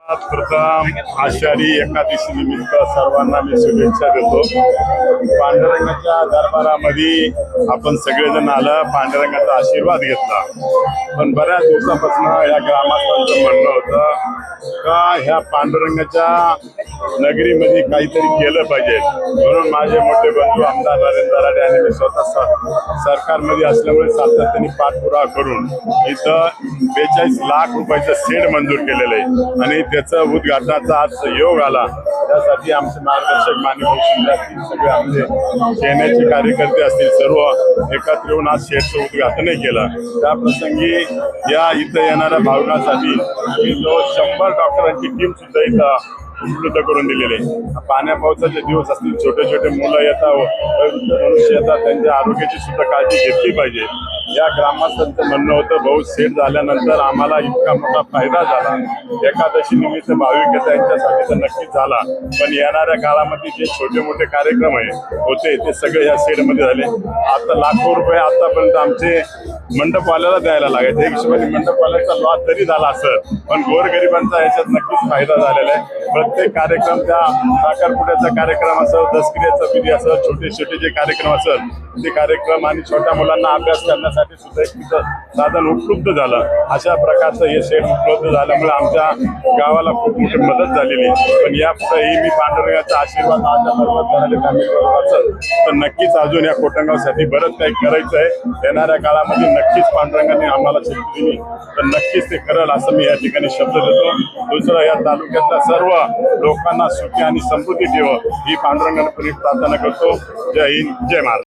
प्रथम आषाढी एकादशी निमित्त सर्वांना मी शुभेच्छा देतो। पांडुरंगाच्या दरबारामध्ये आपण सगळेजण आलं, पांडुरंगाचा आशीर्वाद घेतला। पण बऱ्याच दिवसापासून या ग्रामस्थांचं म्हणणं होतं का ह्या पांडुरंगाच्या नगरीमध्ये काहीतरी केलं पाहिजे, म्हणून माझे मोठे बंधू आमदार नरेंद्र राणे आणि मी स्वतः सरकारमध्ये असल्यामुळे सातत्याने पाठपुरावा करून इथं 42 लाख रुपयाचं शेड मंजूर केलेलं आहे आणि त्याचं उद्घाटनाचा आज योग आला। त्यासाठी आमचे मार्गदर्शक मान्यवर असतील, सगळे आपले सेनेचे कार्यकर्ते असतील, सर्व एकत्र येऊन आज शेडचं उद्घाटनही केलं। त्या प्रसंगी या इथं येणाऱ्या भाविकांसाठी आम्ही 100 डॉक्टरांची टीम सुद्धा इथं उपलब्ध करून दिलेले। पाण्या पावसाचे दिवस असतील, छोटे छोटे मुलं येतात, मनुष्य येतात, त्यांच्या आरोग्याची सुद्धा काळजी घेतली पाहिजे। या ग्रामस्थांचं म्हणणं होतं, भाऊ सेट झाल्यानंतर आम्हाला इतका मोठा फायदा झाला, एकादशी निमित्त भाविक त्यांच्यासाठी तर नक्कीच झाला, पण येणाऱ्या काळामध्ये जे छोटे मोठे कार्यक्रम होते ते सगळे या सेटमध्ये झाले। आता लाखो रुपये आतापर्यंत आमचे मंडपवाल्याला द्यायला लागायचे, एक हिशोबाने मंडपवाल्याचा लॉस जरी झाला असत, पण गोरगरिबांचा याच्यात नक्कीच फायदा झालेला आहे। प्रत्येक कार्यक्रम, त्या साखरपुड्याचा कार्यक्रम असो, दसऱ्याचा विधी असो, छोटे छोटे जे कार्यक्रम असत ते कार्यक्रम आणि छोट्या मुलांना अभ्यास करण्यासाठी सुद्धा एक तिथं साधन उपलब्ध झालं। अशा प्रकारचं हे शेड उपलब्ध झाल्यामुळे आमच्या गावाला खूप मोठी मदत झालेली। पण यापुढेही मी पांडुरंगाचा आशीर्वाद माझ्या बरोबर असेल तर नक्कीच अजून या कोटंगावसाठी बरंच काही करायचं आहे। येणाऱ्या काळामध्ये नक्कीच पांडुरंगाने आम्हाला शक्ती दिली तर नक्कीच ते करेल असं मी या ठिकाणी शब्द देतो। दुसरं, या तालुक्यातल्या सर्व लोकांना सुखी आणि समृद्धी ठेव ही पांडुरंगाने प्रार्थना करतो। जय हिंद, जय महाराष्ट्र।